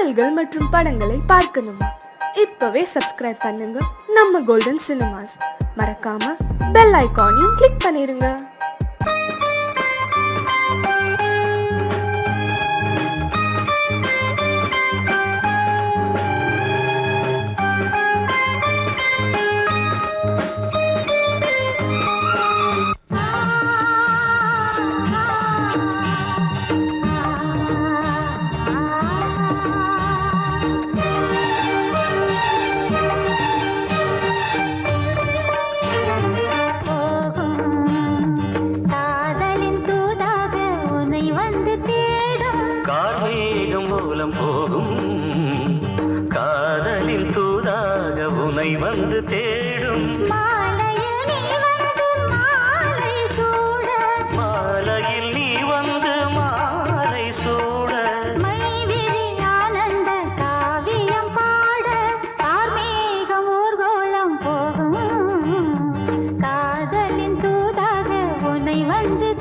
பாடல்கள் மற்றும் படங்களை பார்க்கணுமா? இப்பவே சப்ஸ்கிரைப் பண்ணுங்க நம்ம கோல்டன் சினிமாஸ். மறக்காம பெல் ஐகானையும் கிளிக் பண்ணிருங்க. காதலின் தூதாக உனை வந்து தேடும் மாலையில் நீ வந்து மாலை சூட மைவிழி ஆனந்த காவியம் பாட கார்மேகம் ஊர்கோலம் போகும் காதலின் தூதாக உனை வந்து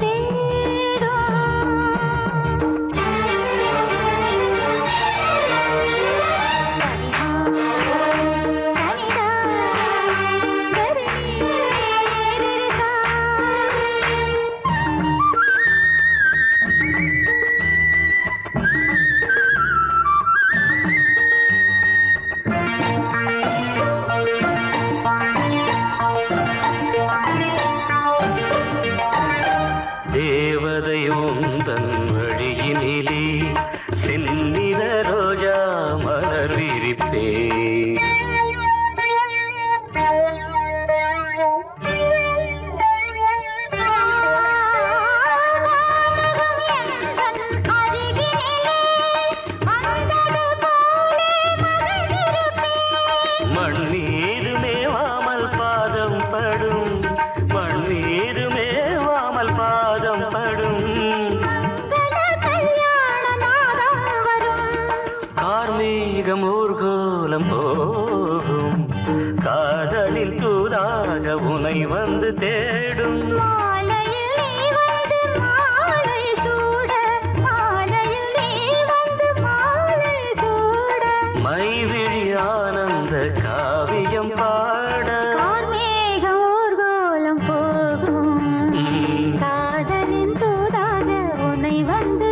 தேவதை உந்தன் வழியினிலே செந்நிற ரோஜா மலர் விரிப்பே மண்ணீரு மேவாமல் பாதம் படும் மண்ணீரு மேவாமல் பாதம் படும் கார்மேகம் ஊர்கோலம் போகும் காதலில் தூதாக உனை வந்து தேடும் மைவிழி ஆனந்த காவியம் பாட கார்மேகம் ஊர்கோலம் போகும் காதலின் தூதாக உன்னை வந்து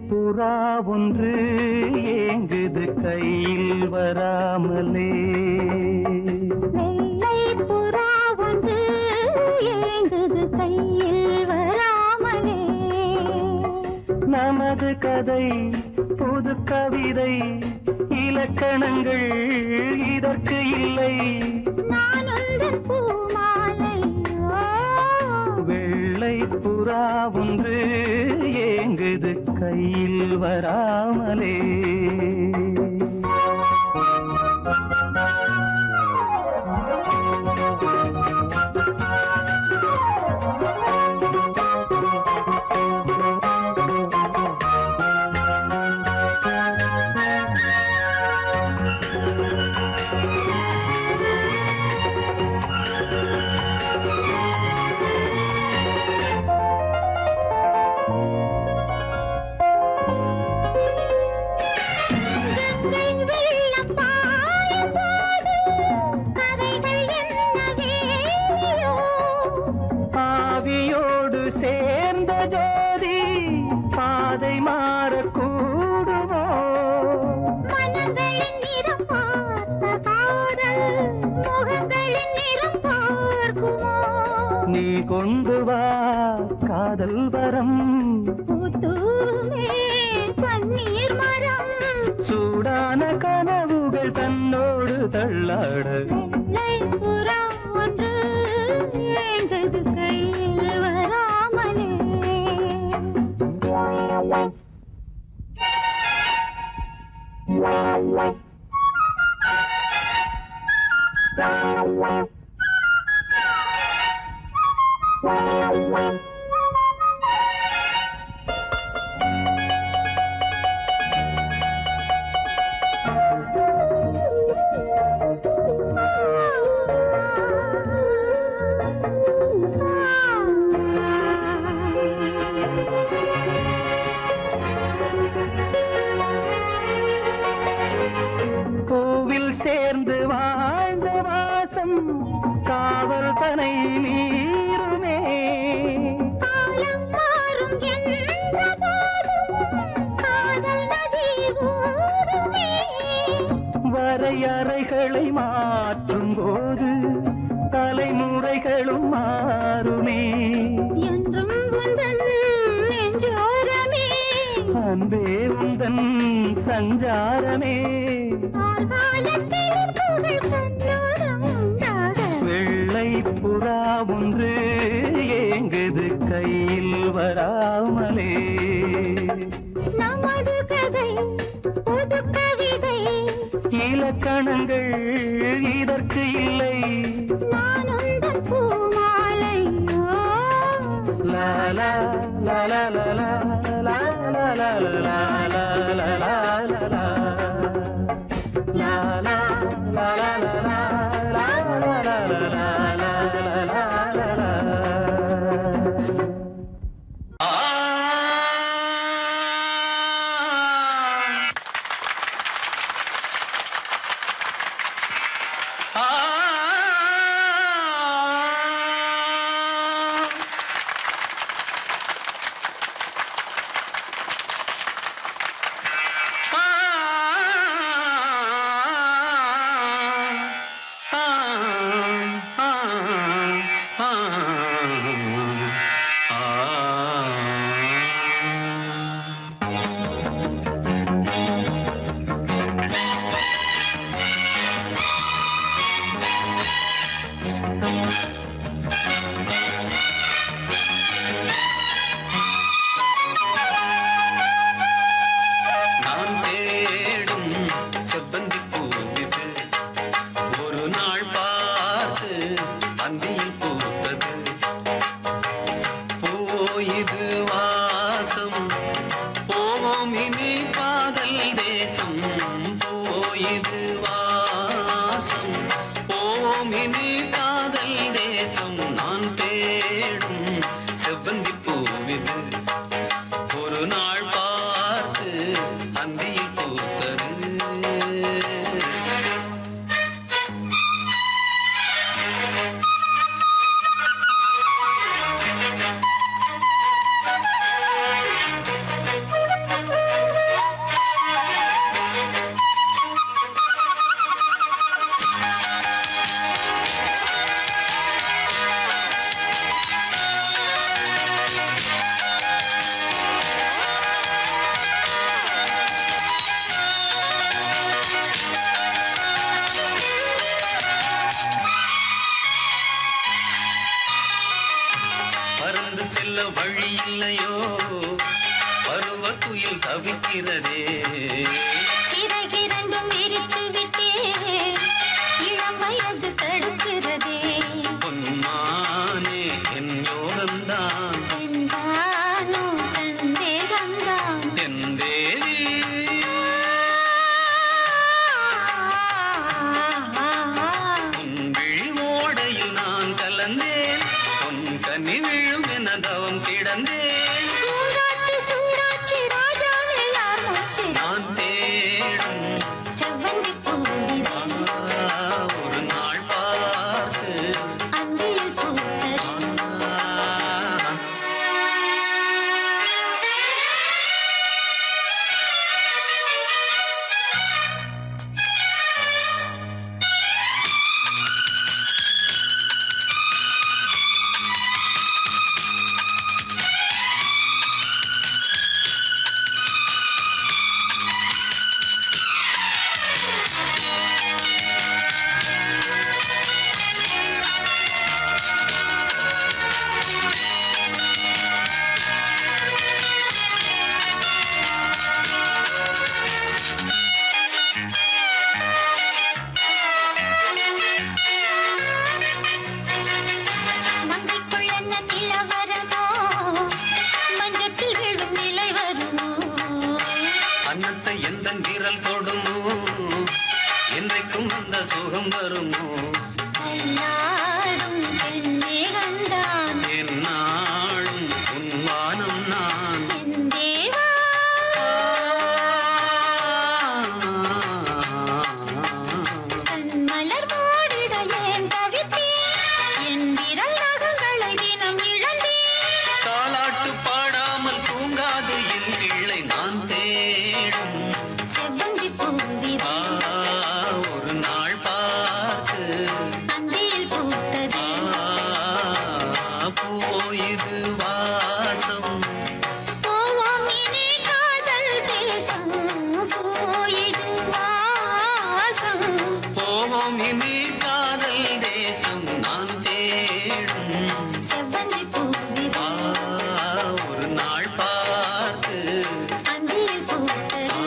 புறா ஒன்று ஏங்குது கையில் வராமலே வெள்ளை புறா நமது கதை புது கவிதை இலக்கணங்கள் இதற்கு இல்லை. நான் உந்தன் பூமாலை. வெள்ளை புறா ஒன்று ஏங்குது கையில் வராமலே. ஆவியோடு சேர்ந்த ஜோதி பாதை மாறக்கூடுமோ? மனங்களின் நிறம் பார்த்த காதல் முகங்களின் நிறம் பார்க்குமோ? நீ கொண்டு வா காதல் வரம், பூத்தூமே பன்னீர் மரம், சூடான கனவுகள் தன்னோடு தள்ளாட. வெள்ளை புறா ஒன்று ஏங்குது கையில் வராமலே. பூவில் சேர்ந்து வாழ்ந்த வாசம் காவல் தனை மீறுமே. காலம் மாறும் என்ற போதும் காதல் நதி ஓடுமே. வரையறைகளை மாற்றும் போது தலைமுறைகளும் மாறுமே. என்றும் உந்தன் நெஞ்சோரமே, அன்பே உந்தன் சஞ்சாரமே. ஆர்காலத்தில் புகழ் கண்ணோரம் உண்டாக. வெள்ளை புறா ஒன்று ஏங்குது கையில் வராமலே. நமது கதை புது கவிதை இலக்கணங்கள் இதற்கு இல்லை. நான் உந்தன் பூமாலை. லா லா லா லா லா லா லா லா லா லா லா லா லா லா லா. லா லா லா லா லா லா லா லா லா லா லா லா லா. பறந்து செல்ல வழி இல்லையோ பருவ குயில் தவிக்கிறதே சிறகிரண்டும் விரித்து விட்டே இளம் வயது தடுக்கிறதே பொன்மானே என் யோகந்தான் என்றானோ சந்தேகம்தான் என் தேவி உன் விழி ஓடையில் நான் கலந்தேன் உன் கனி விழும் என தவம் கிடந்தேன் பூங்காத்து சூடாச்சி ராஜாவே யார் மூச்சு நான் தேடும் செவ்வந்தி பூவிதே ஒரு நாள் பார்த்து அந்தியில் பூத்தது மங்கைக்குள் என்ன நிலவரமோ மஞ்சத்தில் விழும் நிலை வருமோ அன்னத்தை எந்த விரல் தொடுமோ என்றைக்கும் அந்த சுகம் வருமோ எல்லாரும் பெண்ணே கண்டான் என்னாலும் உன்வானம் நான் என் தேவா கண் மலர் மூடிட ஏன் தவித்தேன் என் விரல் நகங்களை தினம் இழந்தேன் தாலாட்டு பாடாமல் தூங்காது என் பிள்ளை நான் தேடும் செவ்வந்தி பூவிதே ஒரு நாள் பார்த்து அந்தியில் பூத்தது பூவோ இது வாசம் போவோம் இனி காதல் தேசம் போயிடு வாசம் போவோம் இனி காதல் தேசம் நான் தேடும் செவ்வந்தி பூவிதே ஒரு நாள் பார்த்து அந்தியில் பூத்தது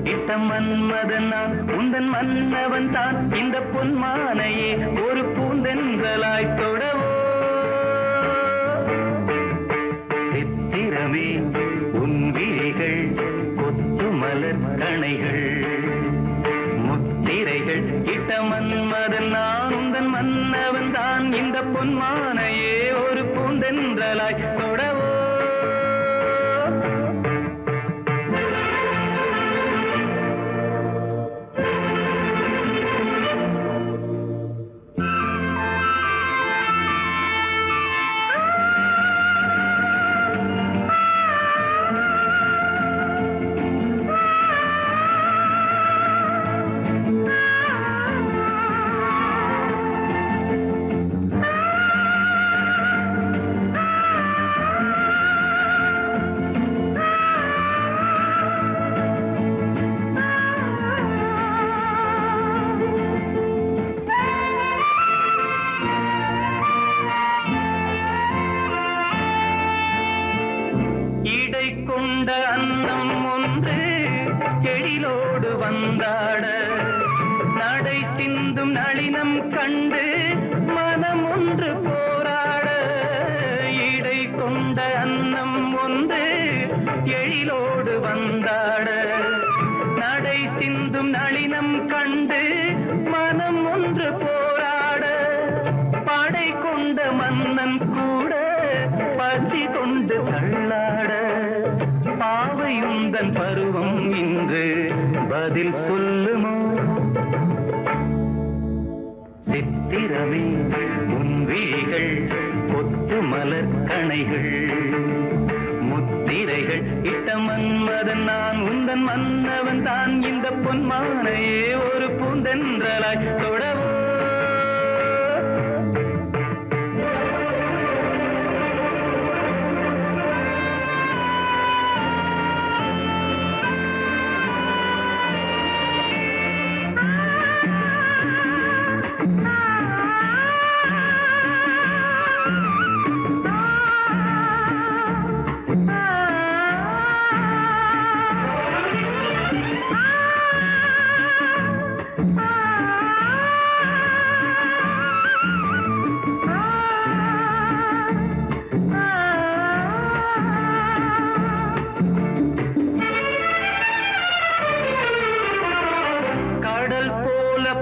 இட்ட மன்மதன் நான் உந்தன் மன்னவன் தான் இந்த பொன்மானையே ஒரு பூந்தென்றலாய் தொடவோ சித்திரமே உன் விழிகள் கொத்து மலர் கணைகள் முத்திரைகள் இட்ட மன்மதன் நான் உந்தன் மன்னவன் தான் இந்த பொன்மானையே ஒரு பூந்தென்றலாய் தொடவோ கொண்ட அன்னம் ஒன்று எழிலோடு வந்தாட நடை சிந்தும் நளினம் கண்டு மனம் ஒன்று போராட இடை கொண்ட அன்னம் ஒன்று எழிலோடு வந்தாட நடை சிந்தும் நளினம் கண்டு மனம் ஒன்று போராட படை கொண்ட மன்னன் கூட பசி கொண்டு தள்ளாட பாவையுந்தன் பருவம் இன்று பதில் சொல்லுமோ சித்திரமே உன் விழிகள் கொத்து மலர் கணைகள் முத்திரைகள் இட்ட மன்மதன் நான் உந்தன் மன்னவன் தான் இந்த பொன்மானையே ஒரு பூந்தென்றலாய் தொடவோ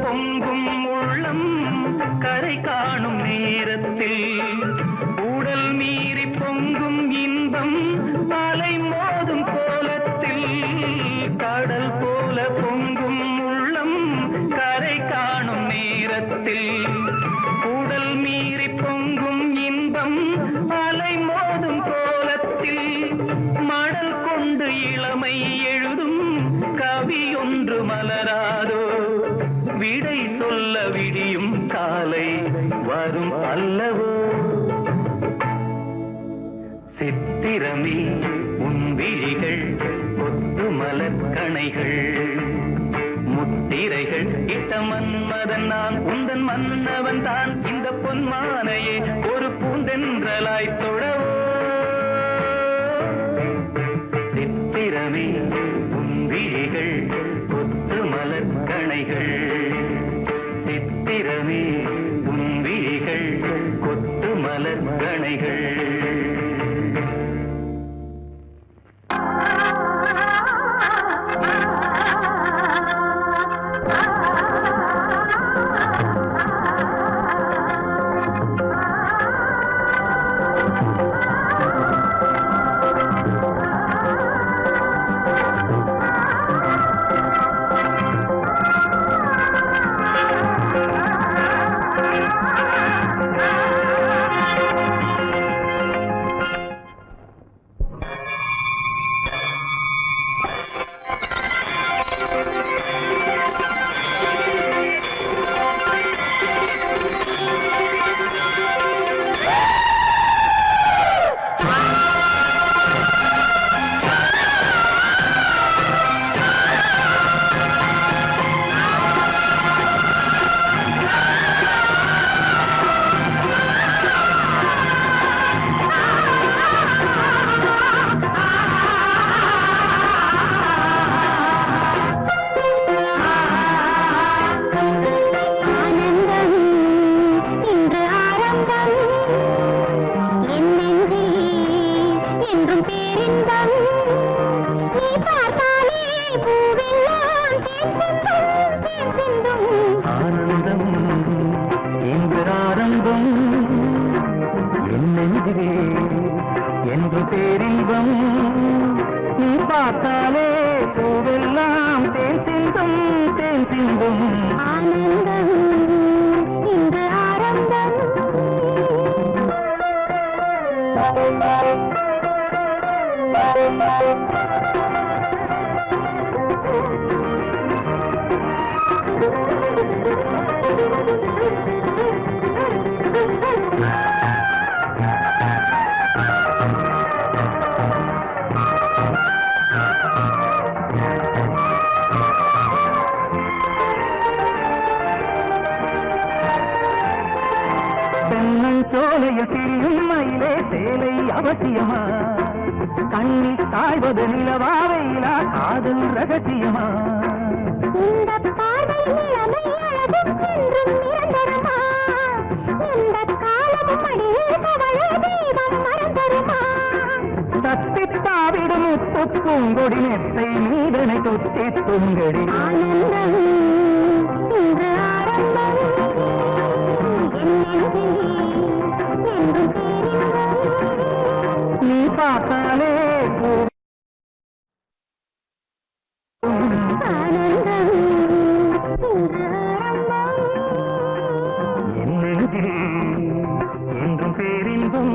பொங்கும் உள்ளம் கரை காணும் நேரத்தில் உடல் மீறி பொங்கும் இன்பம் அலை மோதும் கோலத்தில் கடல் போல பொங்கும் உள்ளம் கரை காணும் நேரத்தில் உடல் மீறி பொங்கும் இன்பம் அலை மோதும் கோலத்தில் மடல் கொண்டு இளமை எழுதும் கவி ஒன்று மலராதோ விடை சொல்ல விடியும் காலை வரும் அல்லவோ சித்திரமே உன் விழிகள் கொத்து மலர் கணைகள் முத்திரைகள் இட்ட மன்மதன் நான் உந்தன் மன்னவன் தான் இந்த பொன்மானையே ஒரு பூந்தென்றலாய் தொடவோ சித்திரமே உன் விழிகள் கொத்து மலர் கணைகள் சித்திரமே உன் விழிகள் கொத்து மலர் கணைகள் தென்னஞ்சோலையில் திரியும் மயிலே சேலை அவசியமா கண்ணில் காய்வது நிலவா வெயிலா காதல் ரகசியமா இந்த பார்வையில் இளமை அழகும் என்றும் நிரந்தரமா இந்த காலமும் அடியில் கவலை தெய்வம் மறந்தருமா தத்தித்தாவிடும் முத்து பூங்கொடி நெத்தை நீதனை தொத்தி துங்கடி ஆனந்தம் இன்று ஆரம்பம் என்றும் பேரின்பம் நீ பார்த்தாலே ஆனந்தம் இன்று ஆரம்பம் என் நெஞ்சில் என்றும் பேரின்பம்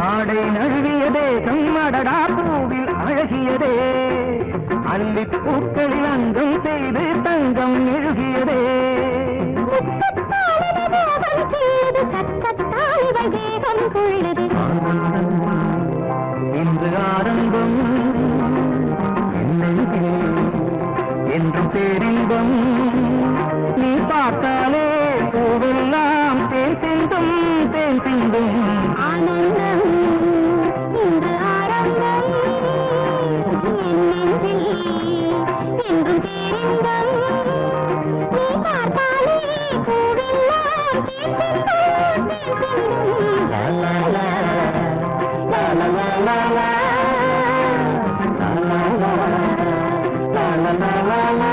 ஆடை நழுவியதே கம்மடடா பூவில் அழகியதே அல்லி பூக்களில் அங்கம் செய்து தங்கம் எழுகியதே இன்று ஆரம்பம் என்றும் பேரின்பம் நீ பார்த்தாலே பூவெல்லாம் தேன் சிந்தும் தேன் சிந்தும் ஆனந்தம் இன்று ஆரம்பம் என்றும் பேரின்பம் நீ பார்த்தாலே பூவெல்லாம் லா லா லா லா லா லா லா லா லா லா லா லா.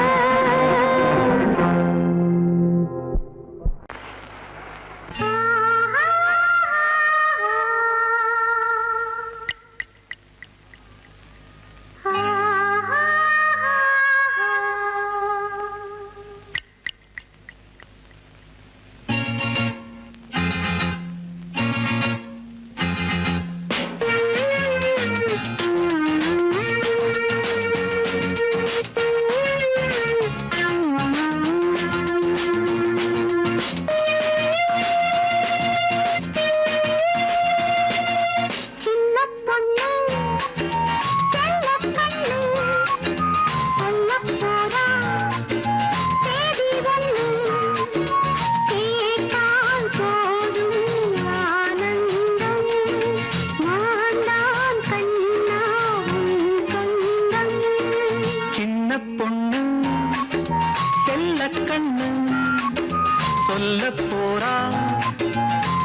சொல்லப் போறா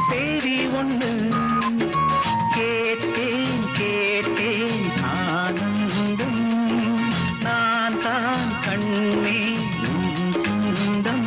செய்தி ஒண்ணு கேட்டேன் கேட்டேன் ஆனந்தம் நான் தான் கண்ணே உன் சொந்தம்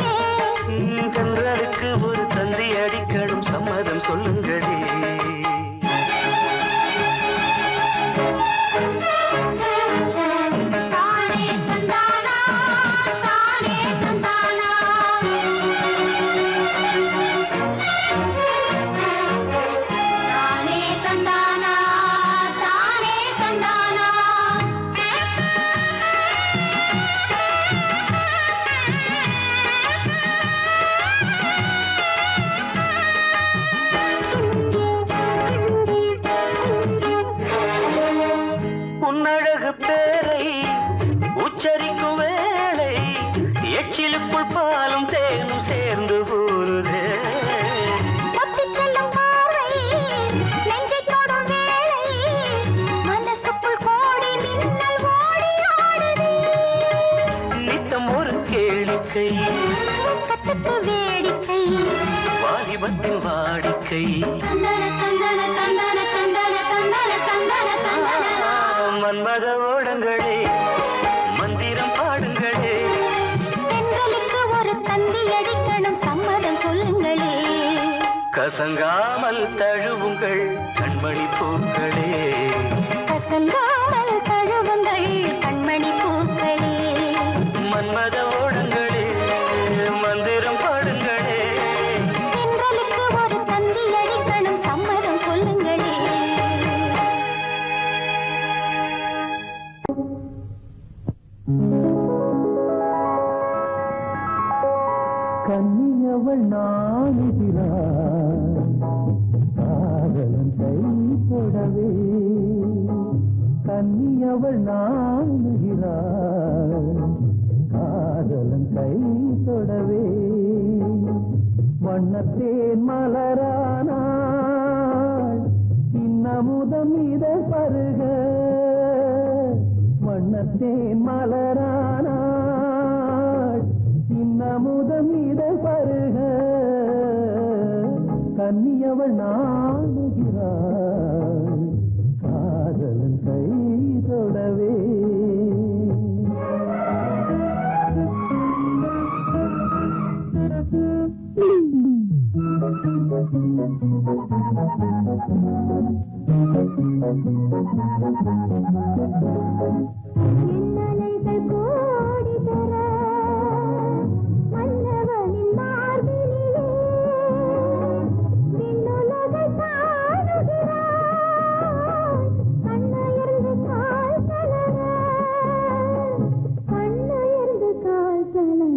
சம்மதம் சொல்லுங்களே. தானே தந்தானா தானே தந்தானா தானே தந்தானா தானே தந்தானா உன்னழகு பேரை உச்சரிக்கும் வேளை எச்சிலுக்குள் பாலும் தேனும் சேர்ந்து ஊறுதே. ஒத்திச் செல்லும் பார்வை நெஞ்சைத் தொடும் வேளை மனசுக்குள் கோடி மின்னல் ஓடி ஆடுதே. நித்தம் ஒரு கேளிக்கை கத்துக்கு வேடிக்கை வாலிபத்தின் வாடிக்கை. தந்தன தந்தன தந்தன தந்தன தந்தன தந்தன தந்தன மன்மத ஓடங்களே மந்திரம் பாடுங்களே. பெண்களுக்கு ஒரு தந்தி அடிக்கணும் சம்மதம் சொல்லுங்களே. கசங்காமல் தழுவுங்கள் கண்மணி பூக்களே. கசங்காமல் தழுவுங்கள் கண்மணி பூக்களே. மன்மத ஓடங்களே மந்திரம் பாடுங்களே. பெண்களுக்கு ஒரு தந்தி அடிக்கணும் சம்மதம் சொல்லுங்களே. கன்னியவள் நாணுகிறாள் காதலன் கை தொடவே. கன்னியவள் நாணுகிறாள் காதலன் கை தொடவே. வண்ணத்தேன் மலரானாள் இன்னமுதம் இதை பருக. வண்ணத்தேன் மலரானாள் இன்னமுதம் இதை பருக. கன்னியவள் நாணுகிறாள் காதலன் கை தொடவே. எண்ணலைகள் கோடி தர மன்னவனின் மார்பினிலே விண்ணுலகை காணுகிறாய். கண்ணுயர்ந்து கால் தளர கண்ணுயர்ந்து கால் தளர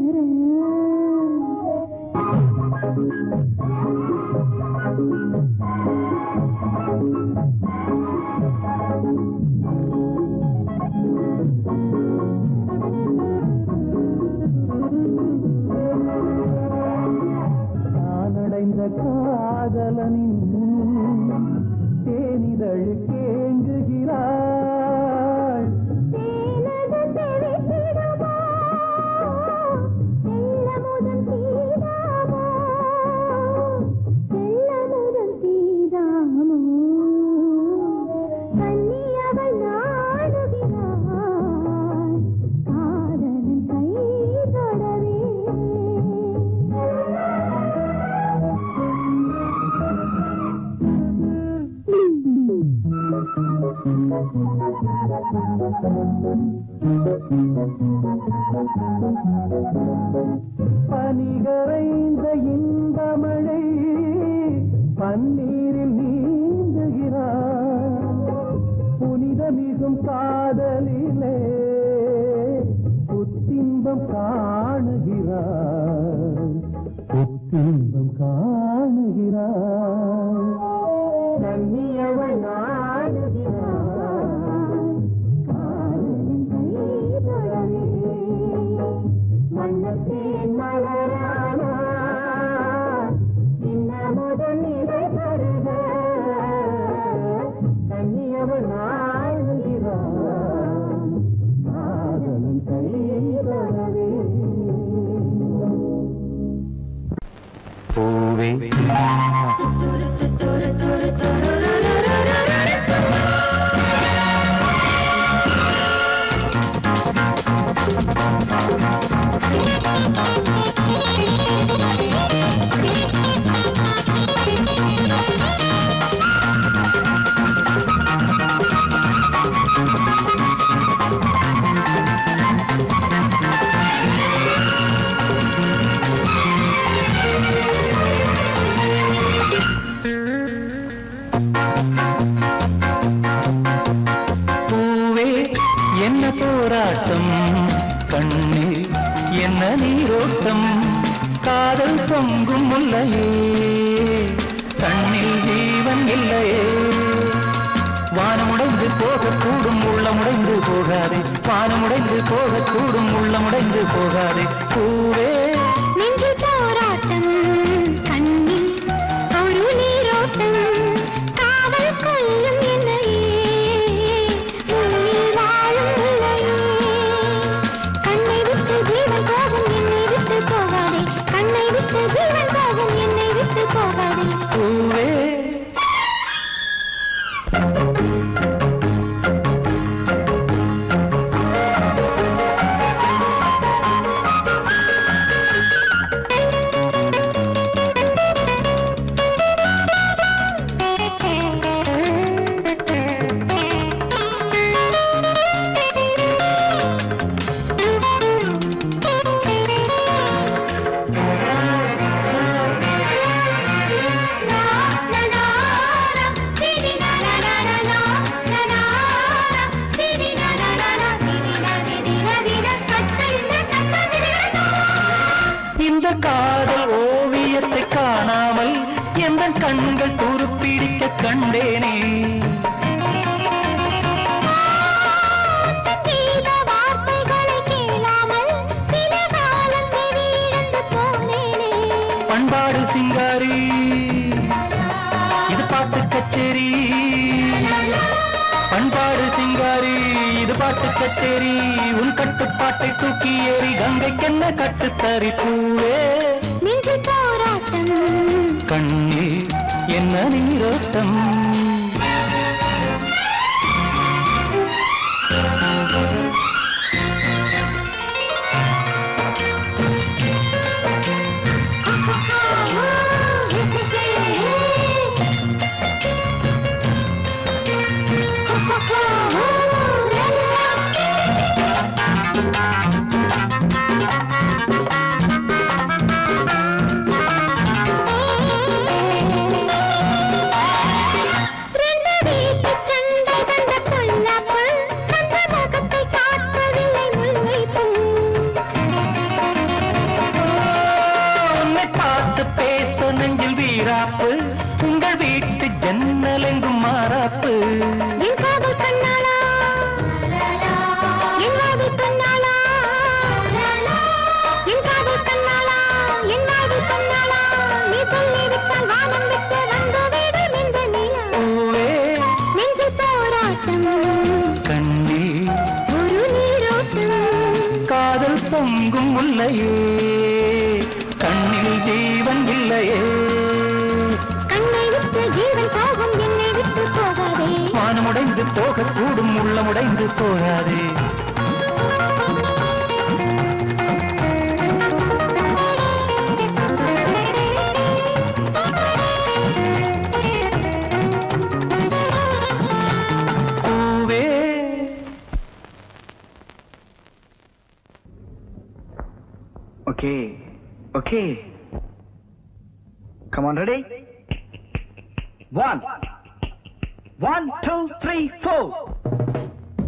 நானடைந்த காதலனின் தேனிதழ் கேங்குகிறாள். தேனது தெவித்திடுமோ செல்லமுதன் சீதாமோ செல்லமுதன் சீதாமோ. கன்னியவள் நாடுகிறாள் காதலன் கை தொடவே. பனிகரைந்த இன்பமழை பன்னீரில் நீந்துகிறார். புனிதமிகும் காதலிலே புத்தின்பம் காணுகிறார். புத்தின்பம் காணுகிறார். கன்னியவள் நாடுகிறார் காதலன் கை தொடவே. மன்னத்தேன் மலரானாள் இன்னமுதன் இதை பருக. கன்னியவள் நாடுகிறாள் காதலன் கை தொடவே. பூவே துரு துரு துரு துரு காதல் பொங்கும் முல்லையே கண்ணில் ஜீவன் இல்லையே வானமுடைந்து போகக்கூடும் உள்ளமுடைந்து போகாதே வானமுடைந்து போகக்கூடும் உள்ளமுடைந்து போகாதே பூவே நெஞ்சு போராட்டம் கண்ணில் ஒரு நீரோட்டம் காவல் கொள்ளும் என்னையே உன்னில் வாழும் நிலையே கண்ணை விட்டு ஜீவன் போகும் என்னை விட்டு போகாதே கண்ணை விட்டு ஜீவன் போகும் என்னை விட்டு போகாதே பூவே இந்த காதல் ஓவியத்தை காணாமல் எந்த கண்கள் துருப்பிடிக்க கண்டேனே வார்த்தைகளை கேளாமல் சில காலம் செவியிழந்து போனேனே பண்பாடு சிங்காரி இது பாட்டு கச்சேரி பண்பாடு சிங்காரி இது பாட்டு கச்சேரி உன் கட்டுப்பாட்டை தூக்கி ஏறி கங்கைக்கென்ன கட்டுத்தறி பூவே நெஞ்சு போராட்டம் கண்ணில் என்ன நீரோட்டம் உங்கள் வீட்டு ஜன்னல் எங்கும் மாறாப்பு என் காதல் கண்ணாளா என் வாடி கண்ணாளா என் காதல் கண்ணாளா என் வாடி கண்ணாளா நீ சொல்லிவிட்டால் வானம் விட்டு வந்து விடும் இந்த நிலா பூவே நெஞ்சு போராட்டம் கண்ணில் ஒரு நீரோட்டம் காதல் பொங்கும் முல்லையே கண்ணில் ஜீவன் இல்லையே கண்ணை விட்டு ஜீவன் போகும் என்னை விட்டு போகாதே வானமுடைந்து போகக்கூடும் உள்ளமுடைந்து போகாதே பூவே Okay, okay. Come on, ready? 1, 2, 3, 4.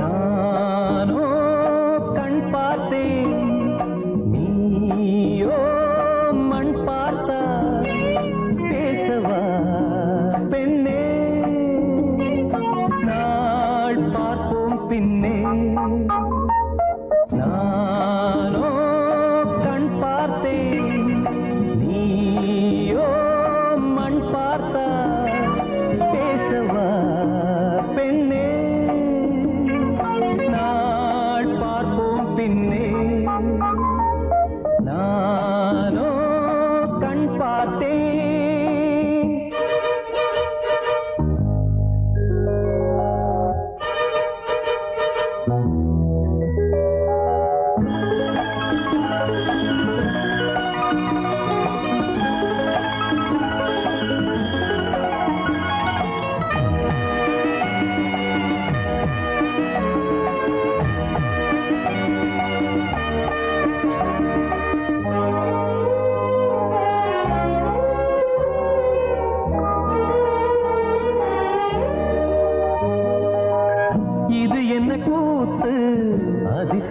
நானோ கண் பார்த்தே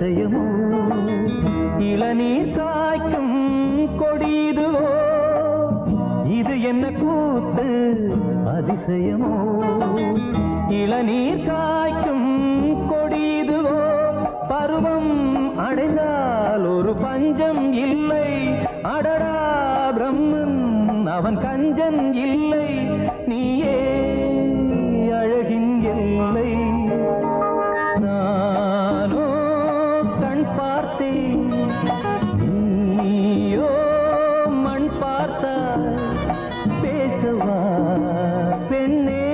அதிசயமோ இளநீர் காய்க்கும் கொடிதுவோ இது என்ன கூத்து அதிசயமோ இளநீர் காய்க்கும் கொடிதுவோ பருவம் அடைந்தால் ஒரு பஞ்சம் இல்லை அடடா பிரம்மன் அவன் கஞ்சன் இல்லை நீயே அழகின் எல்லை நானோ கண் பார்த்தேன் நீயோ மண் பார்த்தாய் பேசவா பெண்ணே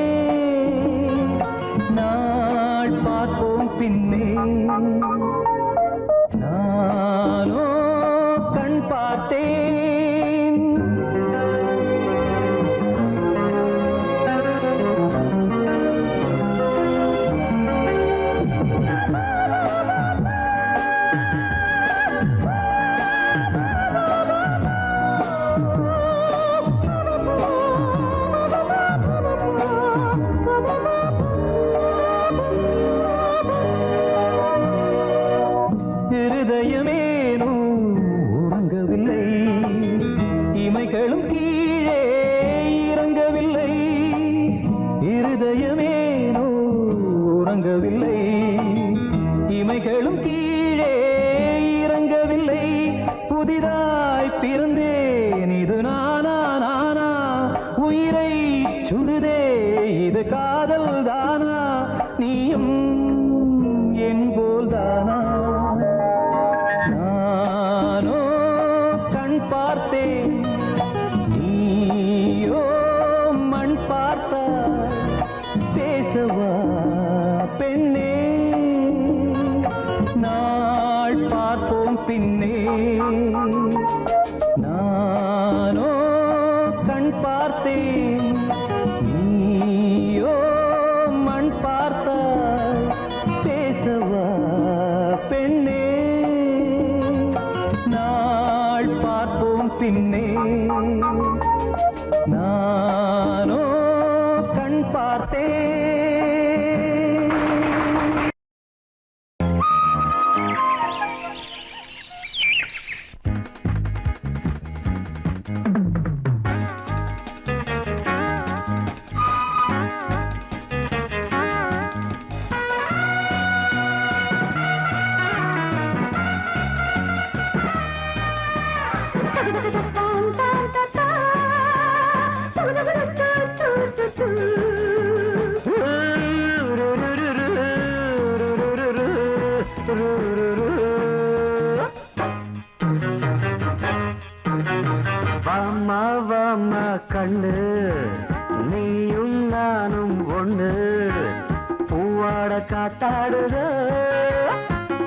நாள் பார்ப்போம் பின்னே நானோ கண் பார்த்தேன் இருதயமேனோ உறங்கவில்லை இமைகளும் கீழே இறங்கவில்லை இருதயமேனோ உறங்கவில்லை இமைகளும் கீழே இறங்கவில்லை புதிதாய் பிறந்தேன் இது நானா நானா உயிரை சுடுதே இது காதல் தானா நீயும் என் போல் தானா நானோ கண் பார்த்தேன் நீயோ மண் பார்த்தாய் பேசவா பெண்ணே நாள் பார்ப்போம் பின்னே நானோ கண் பார்த்தேன் நீயோ மண் பார்த்தாய் பேசவா பெண்ணே நாள் பார்ப்போம் பின்னே நானோ கண் பார்த்தேன் வாமா வாமா கண்ணு நீயும் நானும் ஒண்ணு பூவாட காத்தாடுதோ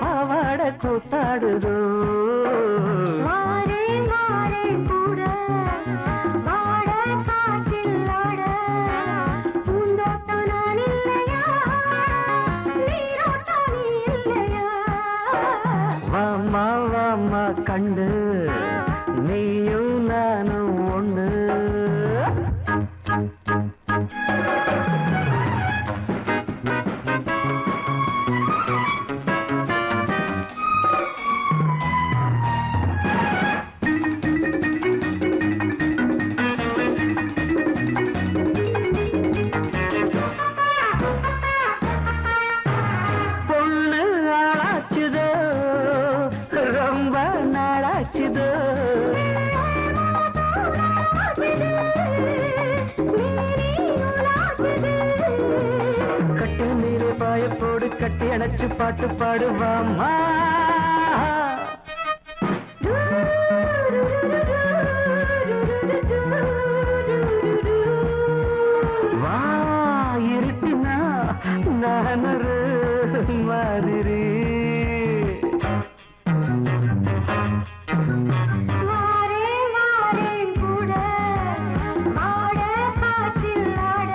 பாவாட கூத்தாடுதோ மாறே மாறே கூட வாட காற்றில் ஆட பூந்தோட்டம் நான் இல்லையா நீரோட்டம் நீ இல்லையா வாமா வாமா கண்ணு நீயும் நானும் ஒண்ணு பொண்ணு ஆளாச்சுதோ ரொம்ப நாளாச்சுதோ கட்டி நீரை பாயப்போடு கட்டி அணைச்சு பாட்டு பாடுவாமா வா இருட்டினா நானரு மாதிரி மாறே மாறே கூட வாட காற்றில் ஆட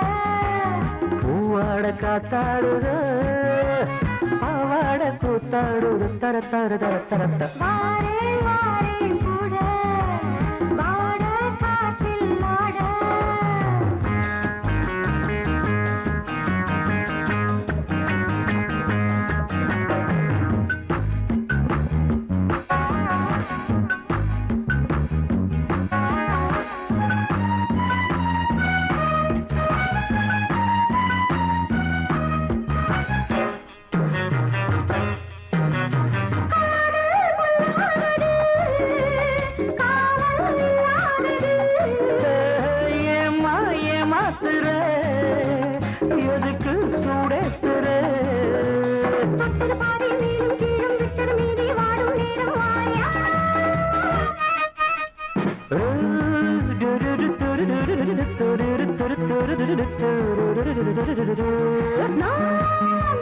பூவாட காத்தாடுது பாவாட கூத்தாடுது தர தர தர தர தர மாறே மாறே கூட வாட காற்றில் ஆட பேசுற எதுக்கு சூடேத்துற தொட்டது பாதி மேலும் கீழும் விட்டது மீதி வாடும் நேரம் வாயா நான்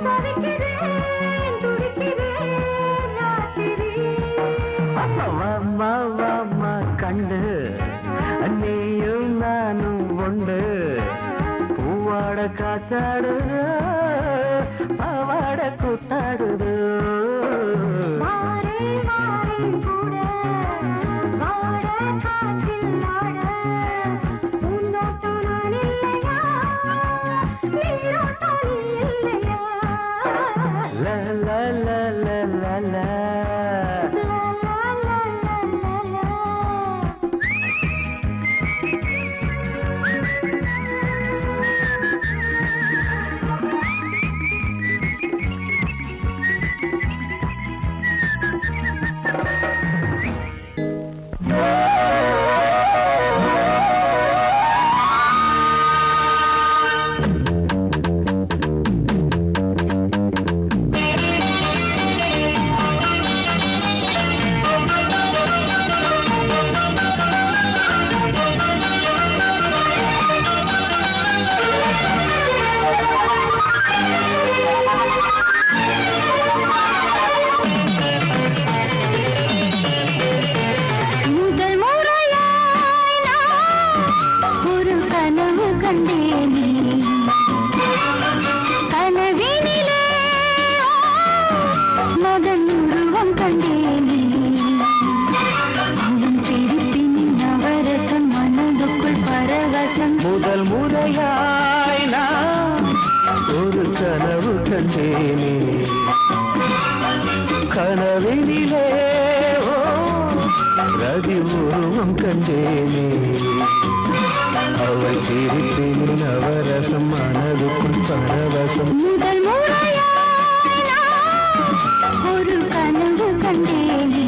தவிக்கிறேன் துடிக்கிறேன் ராத்திரி வாமா கண்டு நீயும் நானும் ஒன்று பூவாட காத்தாடுது பாவாட கூத்தாடுது மாறே மாறே கூட வாட காற்றில் ஆட பூந்தோட்டம் நான் இல்லையா நீரோட்டம் நீ இல்லையா லா லா லா லா லா லா முதல் முறையாய் நான் ஒரு கனவு கண்டேனே கனவினிலே மதன் உருவம் கண்டேனே அவன் சிரிப்பின் நவரசம் மனதுக்குள் பரவசம் முதல் முறையாய் நான் ஒரு கனவு கண்டேனே கனவினிலே ஓ ரதி உருவம் கண்டேனே அவள் சிரிப்பின் நவரசம் மனதுக்குள் பரவசம் முதல் முறையாய் நான் ஒரு கனவு கண்டேனே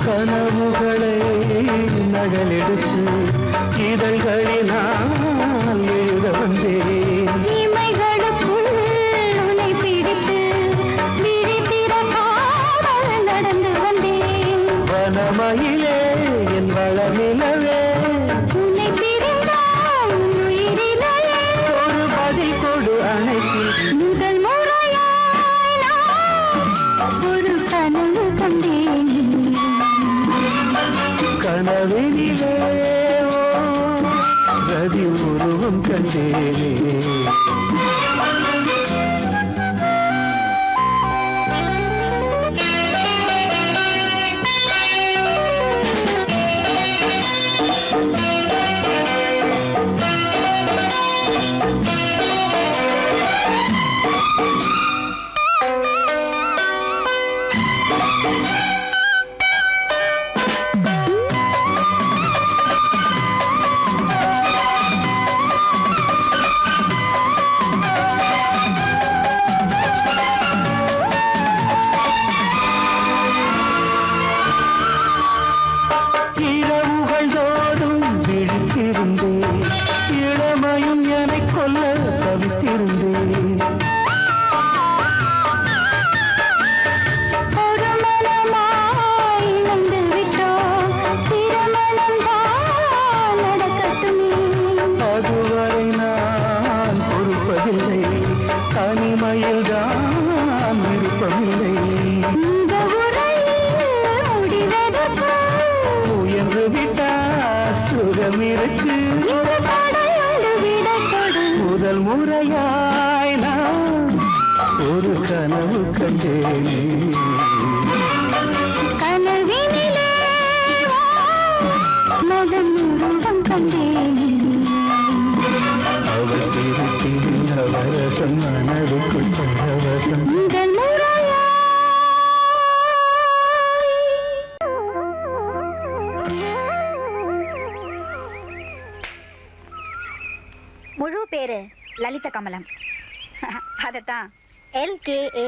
கனவுகளை நகலெடுத்து இதழ்களினால் எழுத வந்தேன் இமைகளுக்குள் உன்னை பிடித்து விரித்திரக்காமல் நடந்து வந்தேன் வனமயிலே என் வளநிலவே உன்னை பிரிந்தால் உயிரிலே ஒரு பதில் கொடு அணைத்தில் முதல் முறையாய் நான் ஒரு கனவு கண்டேன் கனவினிலே ஓ ரதி உருவம் கண்டேனே இரவுகள் தோறும் விழித்திருந்தேன் இளமையும் என்னை கொல்ல தவித்திருந்தேன் ஒரு மனமா இருக்கு இந்த பாடையோடு விடை கொடு. முதல் முறையாய் நான் ஒரு கனவு கண்டேனே கனவினிலே மகன் உருவம் கண்டேன். அவள் திருப்பில் அவரசம் மனதுக்குள் பரவசம் முதல் முறையாய் முழு பேரு லலித கமலம். அதத்தான் LKA.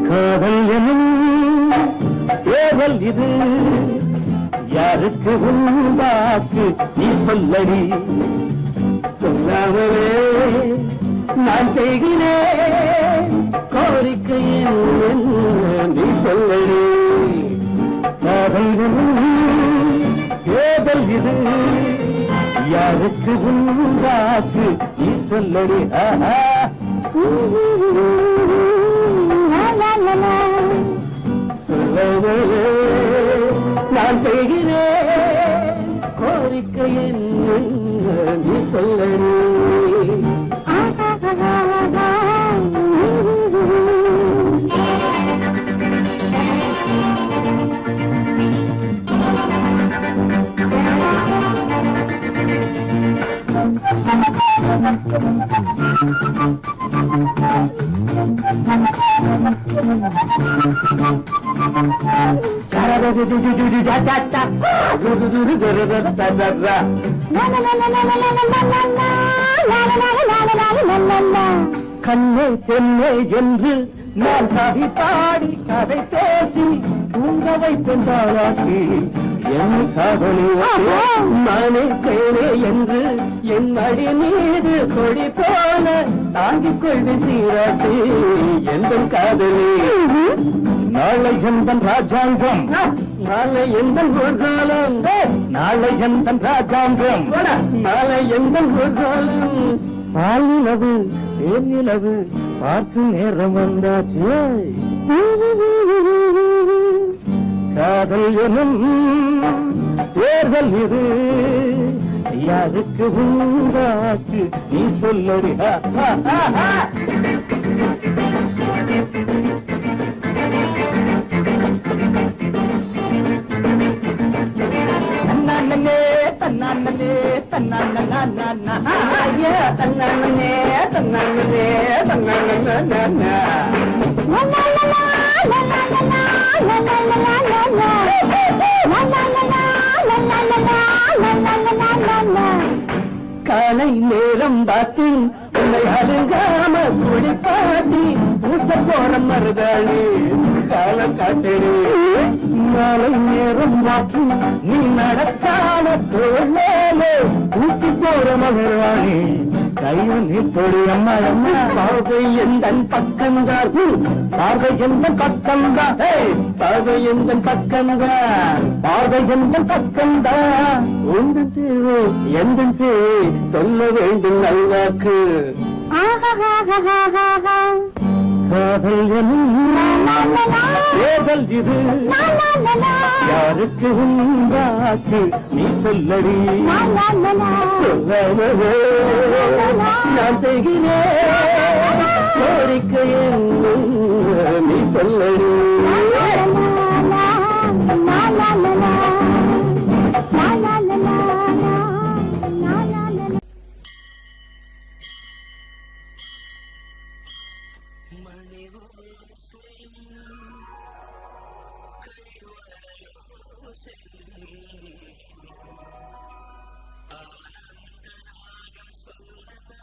காதல் எனும் ஏவல் இது யாருக்கு உண்டாக்கு நீ சொல்லடி சொல்லாமலே நான் செய்கிறேன் கோரிக்கை என்ன நீ சொல்லடி காதல் எனும் ஏவல் இது யாருக்கு உண்டாக்கு நீ சொல்லடி ஆஹா சொல்லவே நான் செய்கிறேன் கோரிக்கை என்ன நீ சொல்லடி கண்ணே தென்னை என்று நான் கவி பாடி கதை பேசி தூங்க வைத்தாளாக்கி என் காதலி நானே தேனே என்று என் அடி மீது கொடி போல தாங்கிக் கொண்டு சீராட்டி எந்த காதலி நாளை எந்தன் ராஜாங்கம் நாளை எந்தன் ஊர்காலம் நாளை எந்தன் ராஜாங்கம் நாளை எந்தன் ஊர்காலம் பாலிலவு தேனிலவு பார்க்கும் நேரம் வந்தாச்சு காதல் எனும் தேர்தல் இது யாருக்கு உண்டாச்சு நீ சொல்லடி தன்னானே தன்னானே தன்னானே தன்னானே தன்னானே தன்னானே காலை நேரம் பார்த்து உன்னை அருகாம குளிப்பாட்டி ஊட்ட போற மருதாளி காலம் காட்டடி மாலை நேரம் வாக்கி நீ நடக்காம தோழே ஊட்டி போற மகராணி கையில் நீ தொடி அம்மா அம்மா பார்வை எந்தன் பக்கம்தான் பார்வை எந்தன் பக்கம்தான் பார்வை எந்தன் பக்கம்தான் பார்வை எந்தன் பக்கம்தான் உந்தன் தேவை எந்தன் சேவை சொல்ல வேண்டும் நல்வாக்கு காதல் எனும் ஏதல் இது யாருக்கு உண்டாச்சு நீ சொல்லடி சொல்லவே நான் செய்கிறேன் கோரிக்கை என்ன நீ சொல்லடி ஆனந்த ராகம் சொல்ல